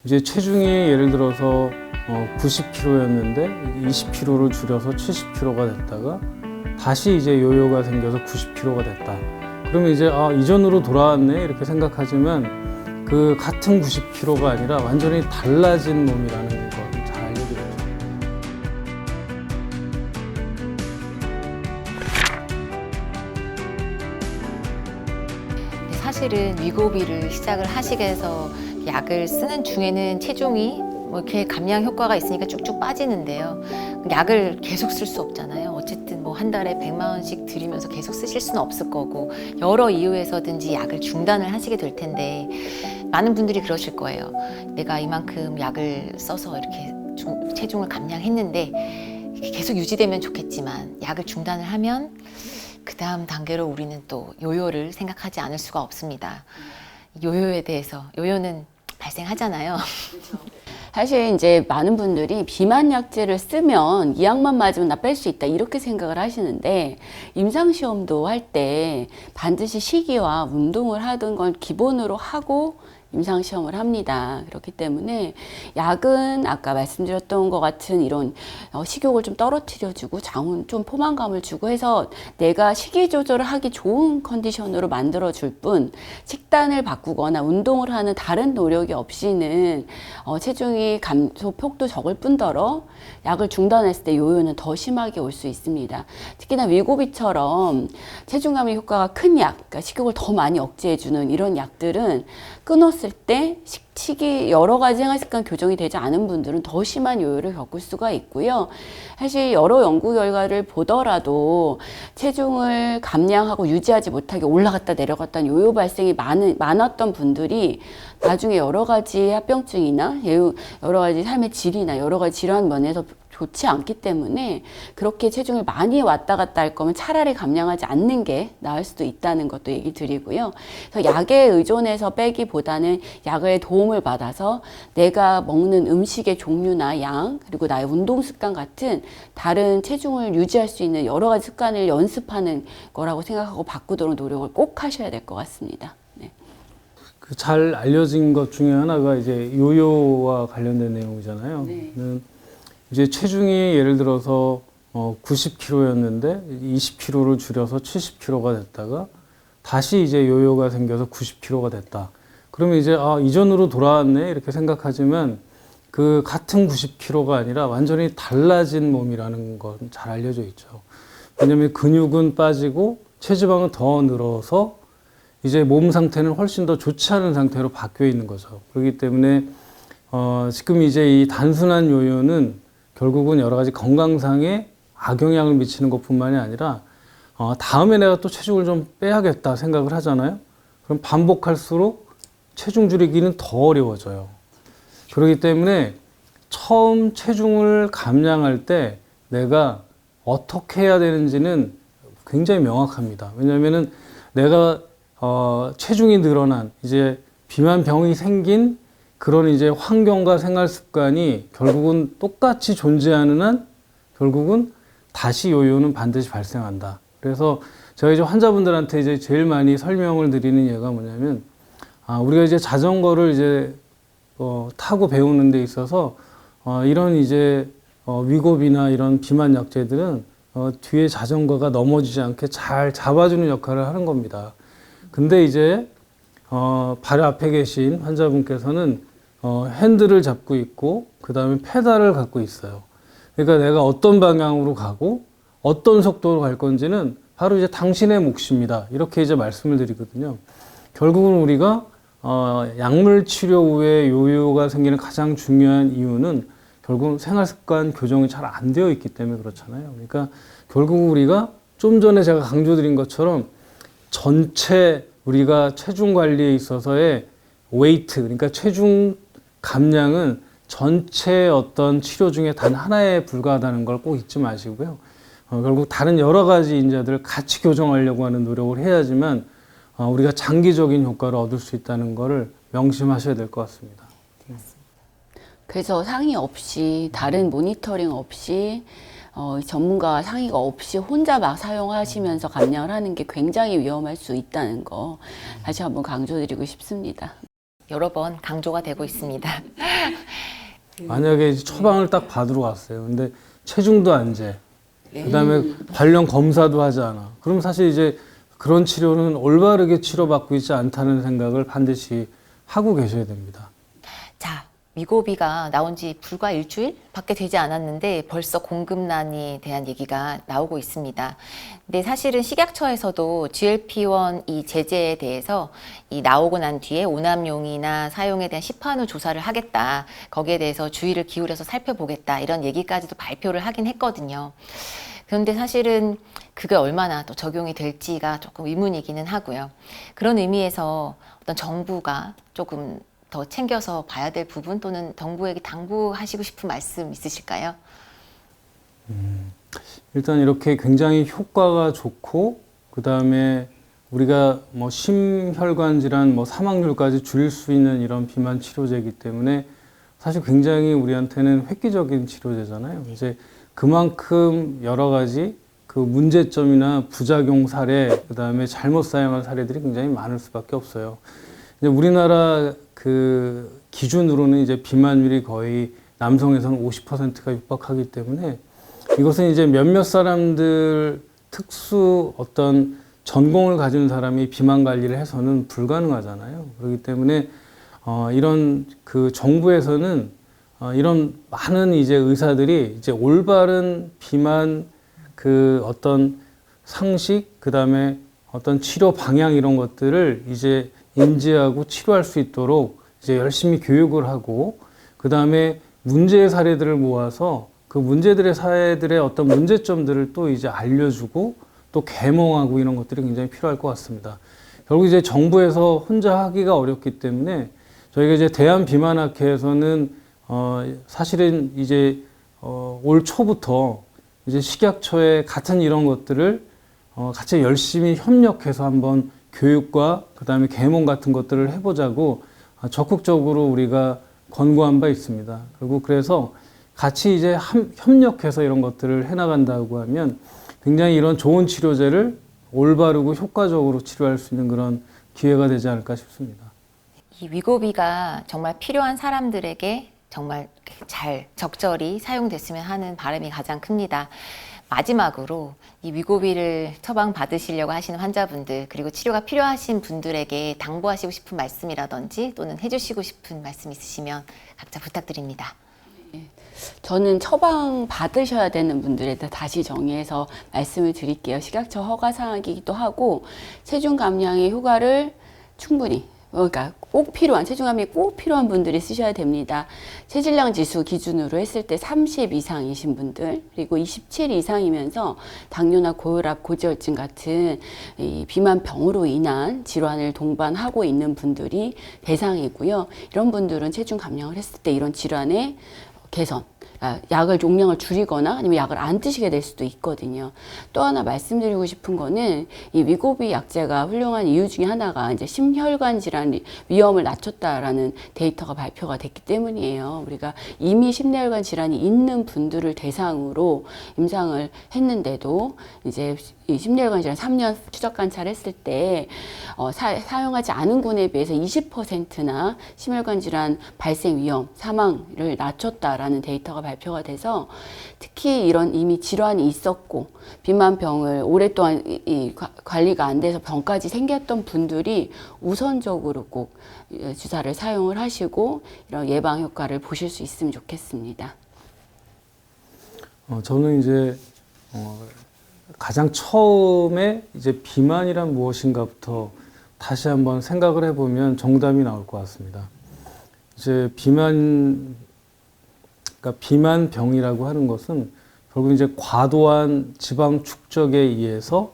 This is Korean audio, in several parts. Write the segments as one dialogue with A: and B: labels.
A: 이제 체중이 예를 들어서 90kg였는데 20kg를 줄여서 70kg가 됐다가 다시 이제 요요가 생겨서 90kg가 됐다. 그러면 이제 이전으로 돌아왔네 이렇게 생각하지만 그 같은 90kg가 아니라 완전히 달라진 몸이라는 걸 잘 알려드렸죠.
B: 사실은 위고비를 시작을 하시게 해서 약을 쓰는 중에는 체중이 뭐 이렇게 감량 효과가 있으니까 쭉쭉 빠지는데요. 약을 계속 쓸 수 없잖아요. 어쨌든 뭐 한 달에 100만 원씩 들이면서 계속 쓰실 수는 없을 거고 여러 이유에서든지 약을 중단을 하시게 될 텐데 많은 분들이 그러실 거예요. 내가 이만큼 약을 써서 이렇게 체중을 감량했는데 계속 유지되면 좋겠지만 약을 중단을 하면 그 다음 단계로 우리는 또 요요를 생각하지 않을 수가 없습니다. 요요에 대해서, 요요는 발생하잖아요.
C: 사실 이제 많은 분들이 비만 약제를 쓰면 이 약만 맞으면 나 뺄 수 있다 이렇게 생각을 하시는데 임상시험도 할 때 반드시 식이와 운동을 하던 걸 기본으로 하고 임상시험을 합니다. 그렇기 때문에 약은 아까 말씀드렸던 것 같은 이런 식욕을 좀 떨어뜨려주고 장운 좀 포만감을 주고 해서 내가 식이 조절을 하기 좋은 컨디션으로 만들어줄 뿐 식단을 바꾸거나 운동을 하는 다른 노력이 없이는 체중이 감소폭도 적을 뿐더러 약을 중단했을 때 요요는 더 심하게 올 수 있습니다. 특히나 위고비처럼 체중감의 효과가 큰 약, 그러니까 식욕을 더 많이 억제해주는 이런 약들은 끊었을 때 식이 여러 가지 생활습관 교정이 되지 않은 분들은 더 심한 요요를 겪을 수가 있고요. 사실 여러 연구 결과를 보더라도 체중을 감량하고 유지하지 못하게 올라갔다 내려갔다 요요 발생이 많았던 분들이 나중에 여러 가지 합병증이나 여러 가지 삶의 질이나 여러 가지 질환 면에서 좋지 않기 때문에 그렇게 체중을 많이 왔다 갔다 할 거면 차라리 감량하지 않는 게 나을 수도 있다는 것도 얘기 드리고요. 그래서 약에 의존해서 빼기보다는 약의 도움을 받아서 내가 먹는 음식의 종류나 양 그리고 나의 운동 습관 같은 다른 체중을 유지할 수 있는 여러 가지 습관을 연습하는 거라고 생각하고 바꾸도록 노력을 꼭 하셔야 될 것 같습니다. 네.
A: 잘 알려진 것 중에 하나가 이제 요요와 관련된 내용이잖아요.
C: 네.
A: 이제 체중이 예를 들어서 90kg였는데 20kg를 줄여서 70kg가 됐다가 다시 이제 요요가 생겨서 90kg가 됐다. 그러면 이제 이전으로 돌아왔네 이렇게 생각하지만 그 같은 90kg가 아니라 완전히 달라진 몸이라는 건 잘 알려져 있죠. 왜냐하면 근육은 빠지고 체지방은 더 늘어서 이제 몸 상태는 훨씬 더 좋지 않은 상태로 바뀌어 있는 거죠. 그렇기 때문에 지금 이제 이 단순한 요요는 결국은 여러 가지 건강상에 악영향을 미치는 것뿐만이 아니라 다음에 내가 또 체중을 좀 빼야겠다 생각을 하잖아요. 그럼 반복할수록 체중 줄이기는 더 어려워져요. 그렇기 때문에 처음 체중을 감량할 때 내가 어떻게 해야 되는지는 굉장히 명확합니다. 왜냐하면은 내가 체중이 늘어난 이제 비만병이 생긴 그런 이제 환경과 생활 습관이 결국은 똑같이 존재하는 한 결국은 다시 요요는 반드시 발생한다. 그래서 제가 이제 환자분들한테 이제 제일 많이 설명을 드리는 예가 뭐냐면 우리가 이제 자전거를 이제 타고 배우는 데 있어서 이런 이제 위고비나 이런 비만 약제들은 뒤에 자전거가 넘어지지 않게 잘 잡아주는 역할을 하는 겁니다. 근데 이제 바로 앞에 계신 환자분께서는 핸들을 잡고 있고 그 다음에 페달을 갖고 있어요. 그러니까 내가 어떤 방향으로 가고 어떤 속도로 갈 건지는 바로 이제 당신의 몫입니다. 이렇게 이제 말씀을 드리거든요. 결국은 우리가 약물 치료 후에 요요가 생기는 가장 중요한 이유는 결국은 생활습관 교정이 잘 안 되어 있기 때문에 그렇잖아요. 그러니까 결국 우리가 좀 전에 제가 강조드린 것처럼 전체 우리가 체중 관리에 있어서의 웨이트, 그러니까 체중 감량은 전체 어떤 치료 중에 단 하나에 불과하다는 걸 꼭 잊지 마시고요. 결국 다른 여러 가지 인자들을 같이 교정하려고 하는 노력을 해야지만 우리가 장기적인 효과를 얻을 수 있다는 것을 명심하셔야 될 것 같습니다.
C: 그래서 상의 없이 다른 모니터링 없이 전문가와 상의가 없이 혼자 막 사용하시면서 감량을 하는 게 굉장히 위험할 수 있다는 거 다시 한번 강조드리고 싶습니다.
B: 여러 번 강조가 되고 있습니다.
A: 만약에 이제 처방을 딱 받으러 갔어요. 근데 체중도 안 재. 그다음에 관련 검사도 하지 않아. 그럼 사실 이제 그런 치료는 올바르게 치료받고 있지 않다는 생각을 반드시 하고 계셔야 됩니다.
B: 자, 위고비가 나온 지 불과 일주일밖에 되지 않았는데 벌써 공급난에 대한 얘기가 나오고 있습니다. 근데 사실은 식약처에서도 GLP-1 이 제재에 대해서 이 나오고 난 뒤에 오남용이나 사용에 대한 시판후 조사를 하겠다. 거기에 대해서 주의를 기울여서 살펴보겠다. 이런 얘기까지도 발표를 하긴 했거든요. 그런데 사실은 그게 얼마나 또 적용이 될지가 조금 의문이기는 하고요. 그런 의미에서 어떤 정부가 조금 더 챙겨서 봐야 될 부분 또는 정부에게 당부하시고 싶은 말씀 있으실까요?
A: 일단 이렇게 굉장히 효과가 좋고 그다음에 우리가 뭐 심혈관 질환 뭐 사망률까지 줄일 수 있는 이런 비만 치료제이기 때문에 사실 굉장히 우리한테는 획기적인 치료제잖아요. 이제 그만큼 여러 가지 그 문제점이나 부작용 사례, 그다음에 잘못 사용한 사례들이 굉장히 많을 수밖에 없어요. 이제 우리나라 그 기준으로는 이제 비만율이 거의 남성에서는 50%가 육박하기 때문에 이것은 이제 몇몇 사람들 특수 어떤 전공을 가진 사람이 비만 관리를 해서는 불가능하잖아요. 그렇기 때문에 이런 그 정부에서는 이런 많은 이제 의사들이 이제 올바른 비만 그 어떤 상식, 그 다음에 어떤 치료 방향 이런 것들을 이제 인지하고 치료할 수 있도록 이제 열심히 교육을 하고, 그 다음에 문제의 사례들을 모아서 그 문제들의 사례들의 어떤 문제점들을 또 이제 알려주고 또 계몽하고 이런 것들이 굉장히 필요할 것 같습니다. 결국 이제 정부에서 혼자 하기가 어렵기 때문에 저희가 이제 대한비만학회에서는 사실은 이제 올 초부터 이제 식약처에 같은 이런 것들을 같이 열심히 협력해서 한번 교육과 그다음에 계몽 같은 것들을 해보자고 적극적으로 우리가 권고한 바 있습니다. 그리고 그래서 같이 이제 협력해서 이런 것들을 해나간다고 하면 굉장히 이런 좋은 치료제를 올바르고 효과적으로 치료할 수 있는 그런 기회가 되지 않을까 싶습니다.
B: 이 위고비가 정말 필요한 사람들에게 정말 잘 적절히 사용됐으면 하는 바람이 가장 큽니다. 마지막으로 이 위고비를 처방 받으시려고 하시는 환자분들 그리고 치료가 필요하신 분들에게 당부하시고 싶은 말씀이라든지 또는 해주시고 싶은 말씀 있으시면 각자 부탁드립니다.
C: 저는 처방 받으셔야 되는 분들에 대해 다시 정리해서 말씀을 드릴게요. 식약처 허가 사항이기도 하고 체중 감량의 효과를 충분히 그러니까 꼭 필요한 체중 감량이 꼭 필요한 분들이 쓰셔야 됩니다. 체질량 지수 기준으로 했을 때 30 이상이신 분들 그리고 27 이상이면서 당뇨나 고혈압, 고지혈증 같은 이 비만병으로 인한 질환을 동반하고 있는 분들이 대상이고요. 이런 분들은 체중 감량을 했을 때 이런 질환의 개선, 약을 용량을 줄이거나 아니면 약을 안 드시게 될 수도 있거든요. 또 하나 말씀드리고 싶은 거는 이 위고비 약제가 훌륭한 이유 중에 하나가 이제 심혈관 질환 위험을 낮췄다라는 데이터가 발표가 됐기 때문이에요. 우리가 이미 심혈관 질환이 있는 분들을 대상으로 임상을 했는데도 이제 이 심혈관 질환 3년 추적 관찰했을 때 사용하지 않은 군에 비해서 20%나 심혈관 질환 발생 위험, 사망을 낮췄다라는 데이터가 발표가 돼서 특히 이런 이미 질환이 있었고 비만병을 오랫동안 관리가 안 돼서 병까지 생겼던 분들이 우선적으로 꼭 주사를 사용을 하시고 이런 예방 효과를 보실 수 있으면 좋겠습니다.
A: 저는 이제 가장 처음에 이제 비만이란 무엇인가부터 다시 한번 생각을 해보면 정답이 나올 것 같습니다. 이제 그러니까 비만병이라고 하는 것은 결국 이제 과도한 지방 축적에 의해서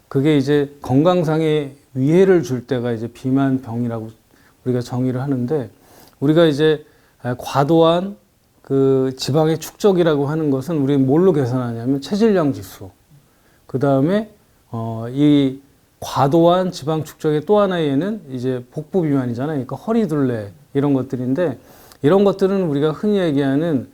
A: 그게 이제 건강상의 위해를 줄 때가 이제 비만병이라고 우리가 정의를 하는데, 우리가 이제 과도한 그 지방의 축적이라고 하는 것은 우리 뭘로 계산하냐면 체질량 지수, 그 다음에 이 과도한 지방 축적의 또 하나의 예는 이제 복부 비만이잖아요. 그러니까 허리둘레 이런 것들인데, 이런 것들은 우리가 흔히 얘기하는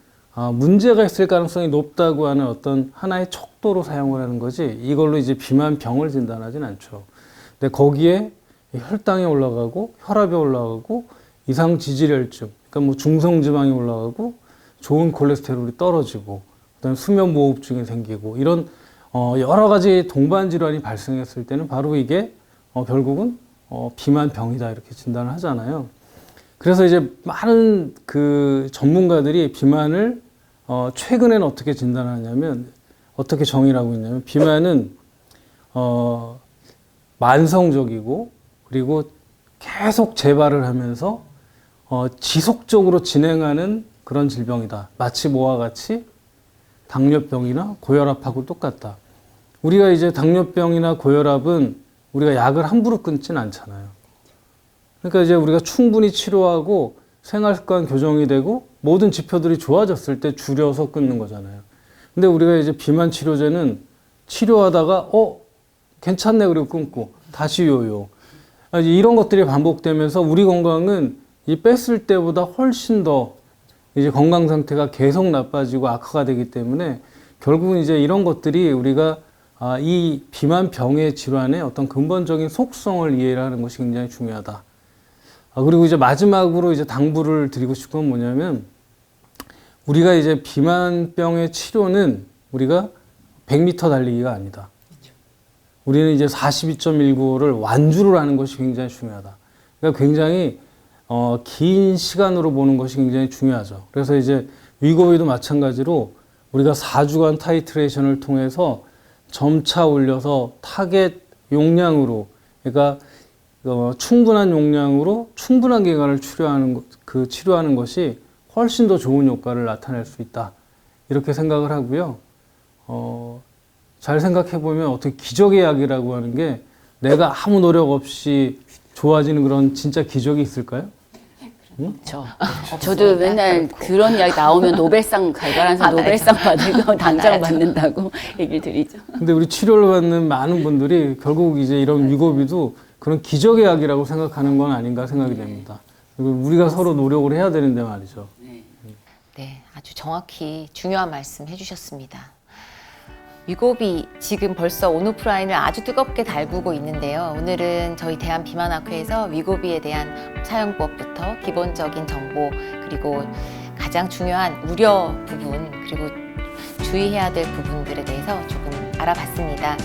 A: 문제가 있을 가능성이 높다고 하는 어떤 하나의 척도로 사용을 하는 거지, 이걸로 이제 비만병을 진단하진 않죠. 근데 거기에 혈당이 올라가고 혈압이 올라가고 이상 지질혈증, 그러니까 뭐 중성 지방이 올라가고 좋은 콜레스테롤이 떨어지고 그다음 수면 무호흡증이 생기고 이런 여러 가지 동반 질환이 발생했을 때는 바로 이게 결국은 비만병이다 이렇게 진단을 하잖아요. 그래서 이제 많은 그 전문가들이 비만을 최근에는 어떻게 진단하냐면 어떻게 정의를 하고 있냐면 비만은 만성적이고 그리고 계속 재발을 하면서 지속적으로 진행하는 그런 질병이다. 마치 뭐와 같이 당뇨병이나 고혈압하고 똑같다. 우리가 이제 당뇨병이나 고혈압은 우리가 약을 함부로 끊지는 않잖아요. 그러니까 이제 우리가 충분히 치료하고 생활습관 교정이 되고 모든 지표들이 좋아졌을 때 줄여서 끊는 거잖아요. 근데 우리가 이제 비만 치료제는 치료하다가 괜찮네 그리고 끊고 다시 요요. 이런 것들이 반복되면서 우리 건강은 이 뺐을 때보다 훨씬 더 이제 건강 상태가 계속 나빠지고 악화가 되기 때문에 결국은 이제 이런 것들이 우리가 이 비만병의 질환의 어떤 근본적인 속성을 이해하는 것이 굉장히 중요하다. 그리고 이제 마지막으로 이제 당부를 드리고 싶은 건 뭐냐면 우리가 이제 비만병의 치료는 우리가 100m 달리기가 아니다. 우리는 이제 42.195를 완주를 하는 것이 굉장히 중요하다. 그러니까 굉장히 긴 시간으로 보는 것이 굉장히 중요하죠. 그래서 이제 위고비도 마찬가지로 우리가 4주간 타이트레이션을 통해서 점차 올려서 타겟 용량으로, 그러니까 충분한 용량으로 충분한 기간을 치료하는 것이 훨씬 더 좋은 효과를 나타낼 수 있다. 이렇게 생각을 하고요. 잘 생각해 보면 어떻게 기적의 약이라고 하는 게 내가 아무 노력 없이 좋아지는 그런 진짜 기적이 있을까요? 응?
C: 저도 맨날 그런 이야기 나오면 노벨상 발간한 사람 노벨상 받으면 당장 받는다고 얘기를 드리죠.
A: 근데 우리 치료를 받는 많은 분들이 결국 이제 이런 위고비도 그런 기적의 약이라고 생각하는 건 아닌가 생각이 됩니다. 그리고 우리가 서로 노력을 해야 되는데 말이죠.
B: 네, 아주 정확히 중요한 말씀 해주셨습니다. 위고비 지금 벌써 온오프라인을 아주 뜨겁게 달구고 있는데요. 오늘은 저희 대한비만학회에서 위고비에 대한 사용법부터 기본적인 정보 그리고 가장 중요한 우려 부분 그리고 주의해야 될 부분들에 대해서 조금 알아봤습니다.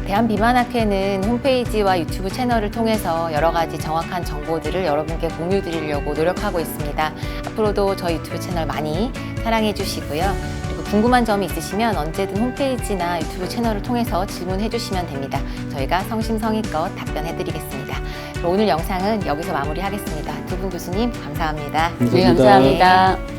B: 대한비만학회는 홈페이지와 유튜브 채널을 통해서 여러 가지 정확한 정보들을 여러분께 공유드리려고 노력하고 있습니다. 앞으로도 저희 유튜브 채널 많이 사랑해 주시고요. 그리고 궁금한 점이 있으시면 언제든 홈페이지나 유튜브 채널을 통해서 질문해 주시면 됩니다. 저희가 성심성의껏 답변해 드리겠습니다. 오늘 영상은 여기서 마무리하겠습니다. 두 분 교수님 감사합니다.
C: 네, 감사합니다.